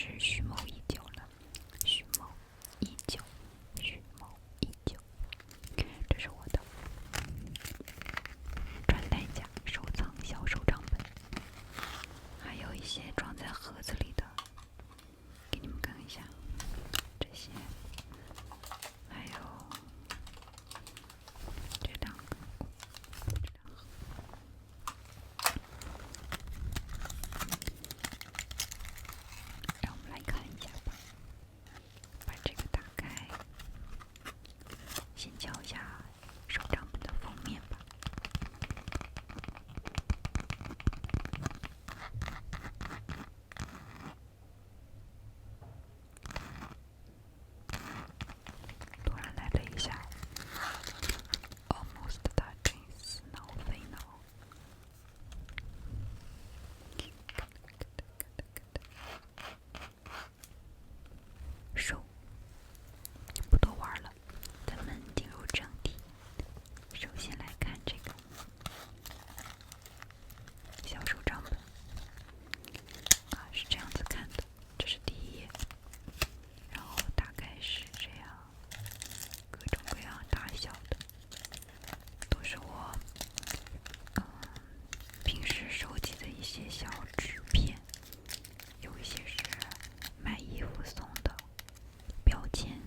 是蓄谋已久了，蓄谋已久，蓄谋已久。这是我的穿戴甲收藏小手账本，还有一些装在盒子里的，给你们看一下，这些，还有这两个，让我们来看一下吧。把这个打开，先瞧一下手账本的封面吧。突然来了一下 ，almost touching snow 飞脑。手不多玩了，咱们进入正题。首先来看这个小手账本啊，是这样子看的，这是第一页，然后大概是这样，各种各样大小的，都是我平时收集的一些小纸片，有一些是买衣服送的标签，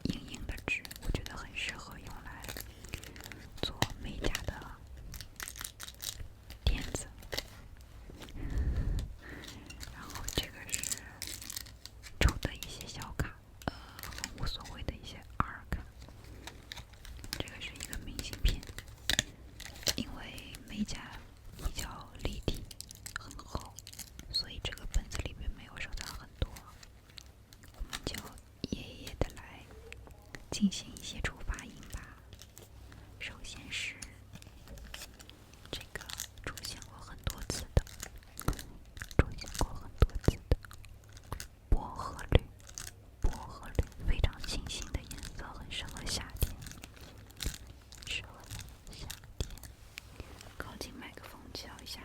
硬硬的纸，我觉得很适合用来做美甲的垫子。然后这个是抽的一些小卡，很无所谓的一些二卡。这个是一个明信片，因为美甲比较立体，很厚，所以这个本子里面没有收藏很多，我们就一页一页的来进行一些触发音吧。首先是这个出现过很多次的薄荷绿，薄荷绿非常清新的颜色，很适合夏天，适合夏天。靠近麦克风瞧一下。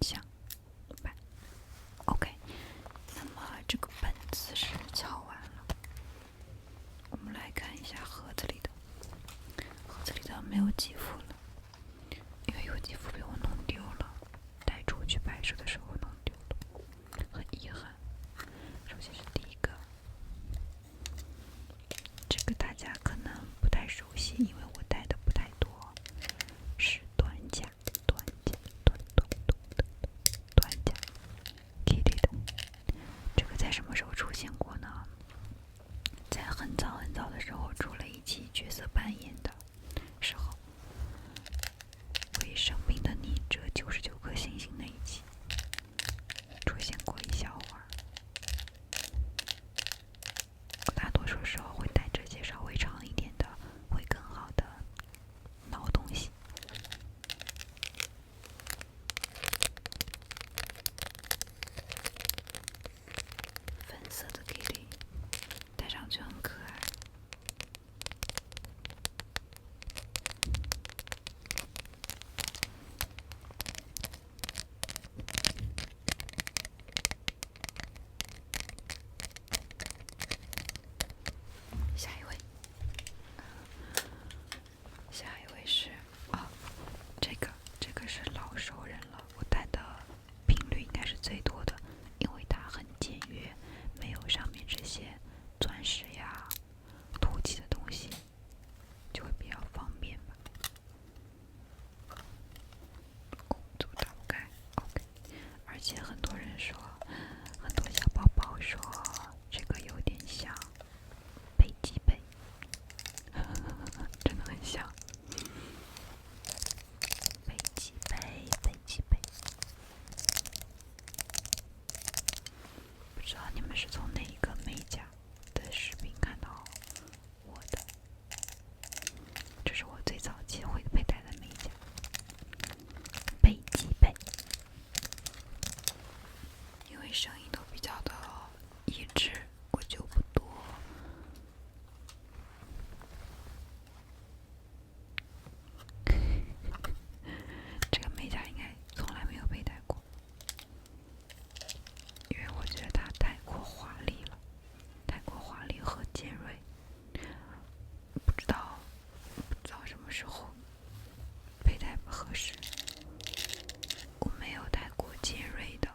想办。OK， 那么这个本子是敲完了，我们来看一下盒子里的。盒子里的没有几幅了，因为有几幅被我弄丢了，带出去拍摄的时候弄丢了，很遗憾。首先是第一个，这个大家可能不太熟悉，因为我带的不太多，是短夹Kitty 的。这个在什么时候出现过呢？在很早很早的时候出了一期角色扮演的时候，为生病的你折99颗星星那一期出现过一小会儿。我大多数时候会带这些稍微长一点的，会更好的挠东西。粉色的 Kitty 戴上去很可爱。下一位，下一位是这个是老熟人了，我带的频率应该是最多的，因为它很简约，没有上面这些钻石呀、凸起的东西，就会比较方便吧。怎么打不开 ？OK， 而且很多人说，很多小宝宝说这个有点像飞机杯，真的很像飞机杯。不知道你们是从哪一个美甲的视频看到我的？这是我最早期会佩戴的美甲飞机杯，因为声音都比较的一致，我就不多。这个美甲应该从来没有佩戴过，因为我觉得它太过华丽了，太过华丽和尖锐，不知道什么时候佩戴合适。我没有戴过尖锐的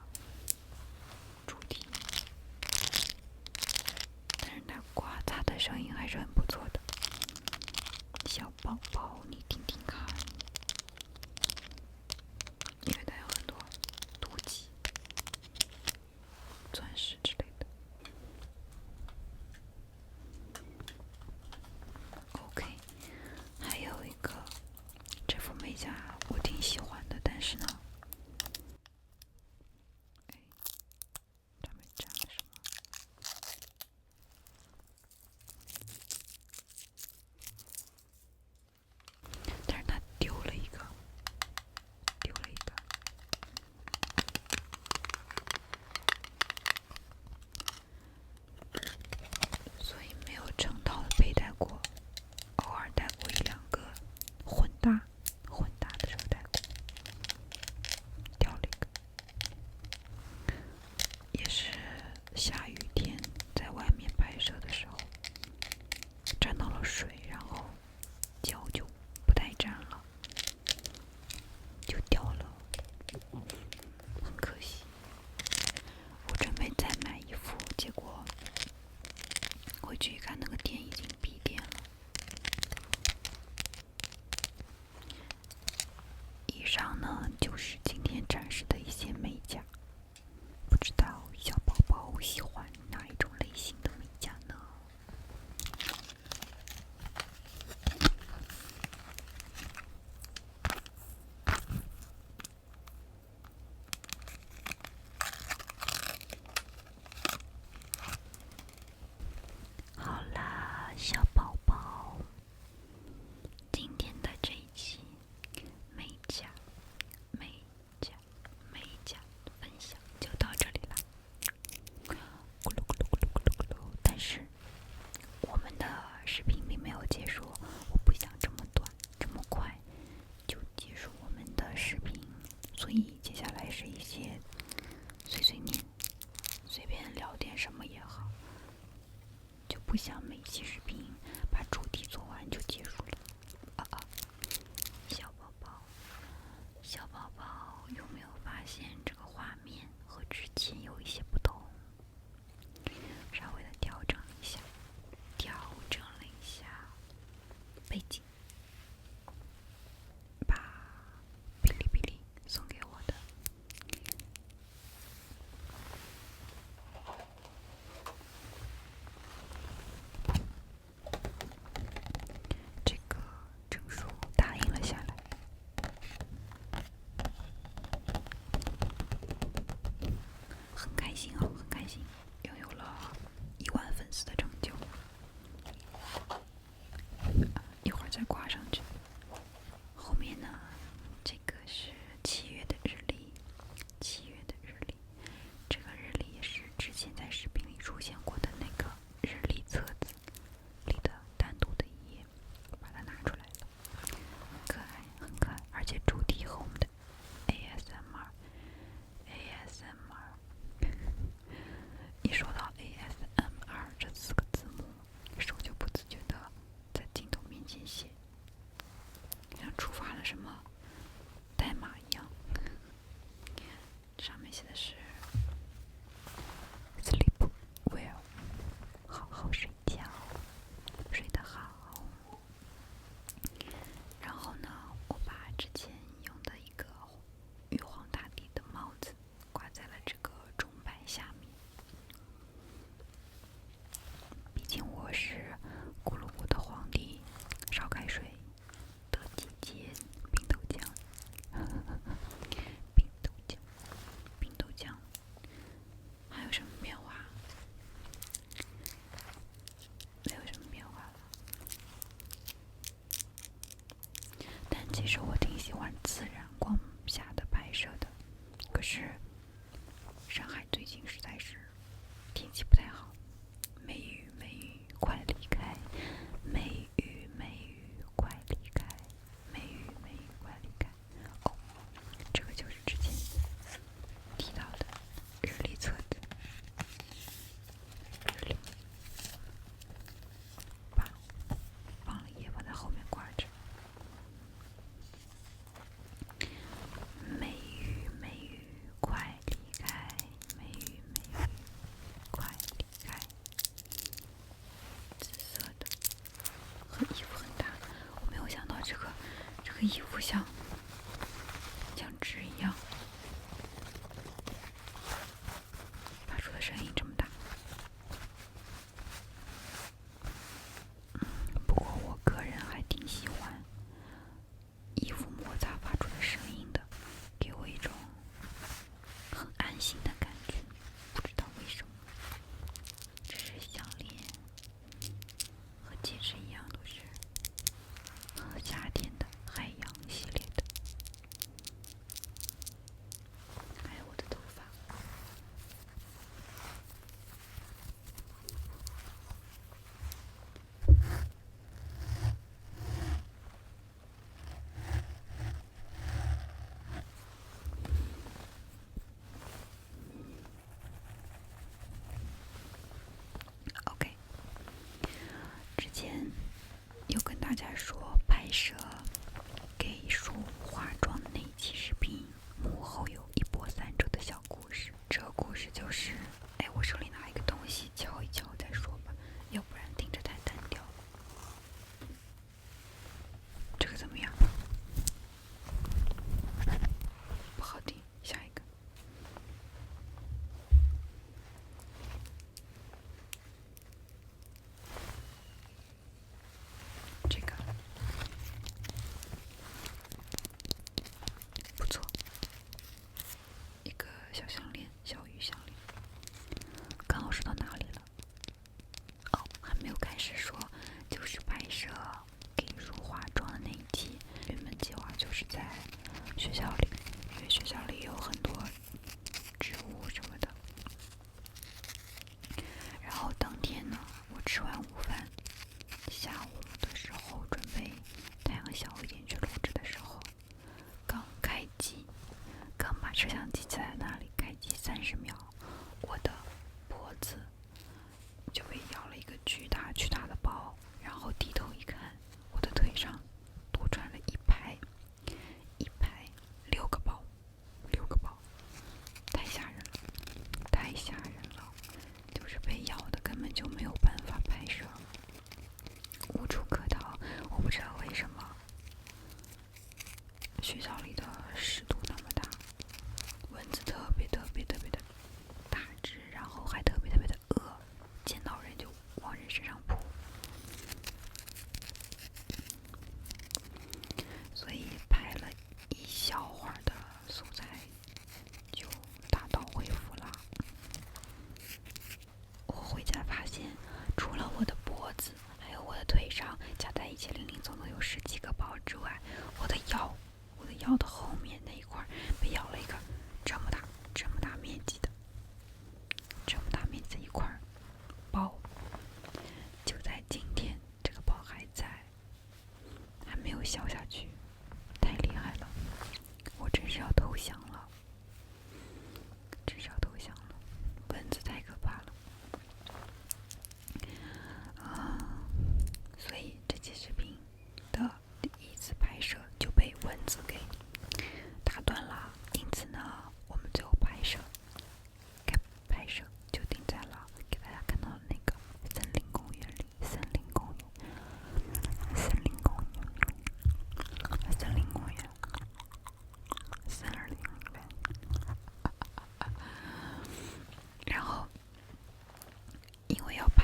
开心哦，很开心，拥有了10000粉丝的成就。一会儿再挂上去。后面呢，这个是7月的日历，7月的日历，这个日历也是之前在视频里出现过的那个日历册子里的单独的一页，把它拿出来了，很可爱，很可爱，而且主题和我们的 ASMR，一说到 ASMR 这4个字母，手就不自觉的在镜头面前写，像触发了什么代码一样。上面写的是 Sleep well， 好好睡觉，睡得好。然后呢，我把之前用的一个玉皇大帝的帽子挂在了这个钟摆下面。毕竟我是咕噜咕的皇帝，烧开水，得几节冰豆浆，冰豆浆，冰豆浆，还有什么变化？没有什么变化了。但其实我挺喜欢自然光下的拍摄的，可是上海最近实在是天气不太好，梅雨梅雨快离开，梅雨梅雨快离开，梅雨梅雨快离开。哦，这个就是之前提到的日历册子，日历放了一页放在后面挂着。梅雨梅雨快离开，梅雨梅雨快离开。紫色的，和衣服很搭。我没有想到这个衣服像纸一样，发出的声音这么大。不过我个人还挺喜欢衣服摩擦发出的声音的，给我一种很安心的感觉，不知道为什么。这是项链，和戒指一样，都是夏天的海洋系列的。还有我的头发。OK， 之前有跟大家说拍摄给叔化妆的那一期视频，幕后有一波三折的小故事。这个故事就是，我手里拿一个东西敲一敲再说吧，要不然听着太单调。这个怎么样？不好听，下一个。这个不错，一个小项链，小鱼项链。刚好说到哪里了？哦，还没有开始说，就是拍摄给叔化妆的那一期。原本计划就是在学校里，因为学校里有很多植物什么的。然后当天呢，我吃完午饭，下午的时候准备太阳小一点去录制的时候，刚开机，刚把摄像机架在那里，开机30秒，我的脖子就被咬了一个巨大的包，然后低头一看，我的腿上多穿了一排6个包，6个包，太吓人了，太吓人了，就是被咬的根本就没有办法拍摄，无处可逃。我不知道为什么学校里的湿度那么大，蚊子特别的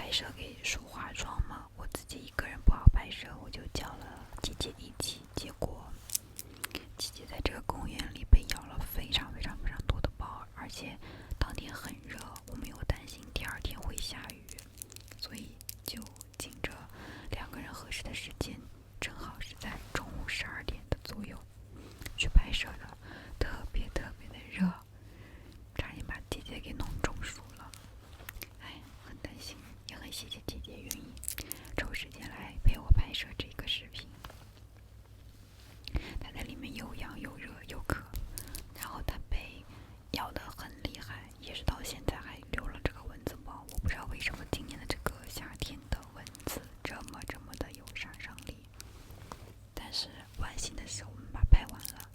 拍摄给说化妆嘛，我自己一个人不好拍摄，我就叫了姐姐一起。结果姐姐在这个公园里被咬了非常多的包，而且当天很热，我们又担心第二天会下雨，所以就紧着2个人合适的时间，正好是在中午12点的左右去拍摄的，特别的热，差点把姐姐给弄中暑了。哎，很担心，也很谢谢姐姐愿意抽时间来陪我拍摄这个视频。她在里面又痒又热又渴，然后她被咬得很厉害，也是到现在还留了这个蚊子包。我不知道为什么今年的这个夏天的蚊子这么的有杀伤力。但是万幸的是我们把拍完了，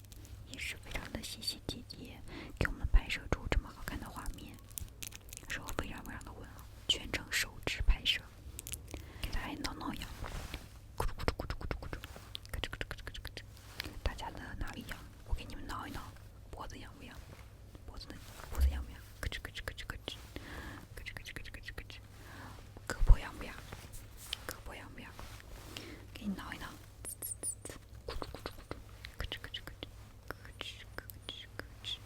也是非常的谢谢姐姐给我们拍摄出这么好看的画面，手非常的稳，全程手指拍摄，给它还挠痒，咕噜咕噜咕噜咕噜咕噜，咯吱咯吱咯吱咯吱咯吱。大家的哪里痒？我给你们挠一挠，脖子痒不痒？脖子痒不痒？咯吱咯吱咯吱咯吱，咯吱咯吱咯吱咯吱咯吱。胳膊痒不痒？胳膊痒不痒？给你挠一挠，咕噜咕噜咕噜，咯吱咯吱咯吱，咯吱咯吱咯吱。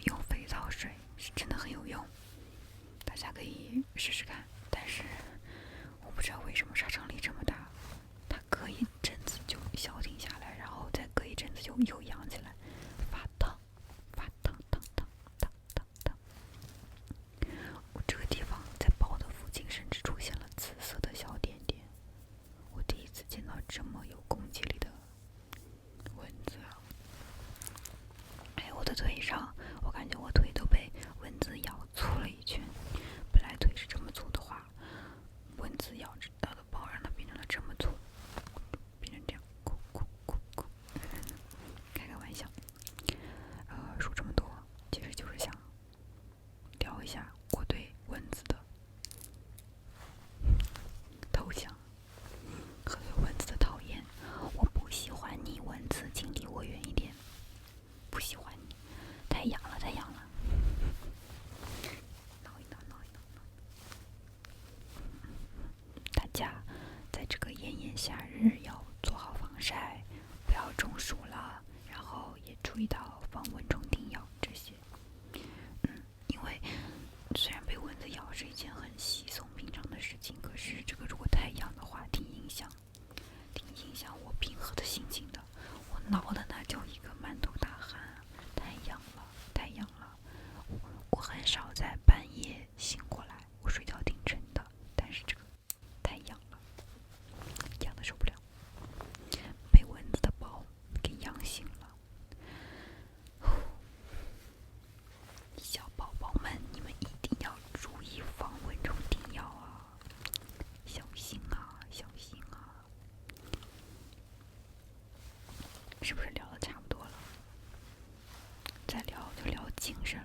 用肥皂水是真的很有用，大家可以试试看。但是我不知道为什么杀伤力这么大，它隔一阵子就消停下来，然后再隔一阵子就又痒起来，发烫。我这个地方在包的附近甚至出现了紫色的小点点，我第一次见到这么有攻击力的蚊子啊！还有我的腿上，我感觉我腿都被蚊子咬粗了一圈。本来腿是这么粗的话，蚊子咬到的包让它变成了这么粗，变成这样，咕咕咕咕。开个玩笑。说这么多，其实就是想聊一下我对蚊子的投降和对蚊子的讨厌。我不喜欢你，蚊子，请离我远一点。不喜欢你，太痒了。挠一挠。大家在这个炎夏日要做好防晒，不要中暑了，然后也注意到防蚊虫叮咬这些。因为虽然被蚊子咬是一件很稀松平常的事情，可是这个如果太痒的话，挺影响我平和的心情的。我挠的那叫一个满头大汗，太痒了。我很少在半夜醒过来，我睡觉挺沉的，但是这个太痒了，痒的受不了，被蚊子的包给痒醒了。小宝宝们，你们一定要注意防蚊虫叮咬啊，小心啊。是不是聊得差不多了？再聊就聊精神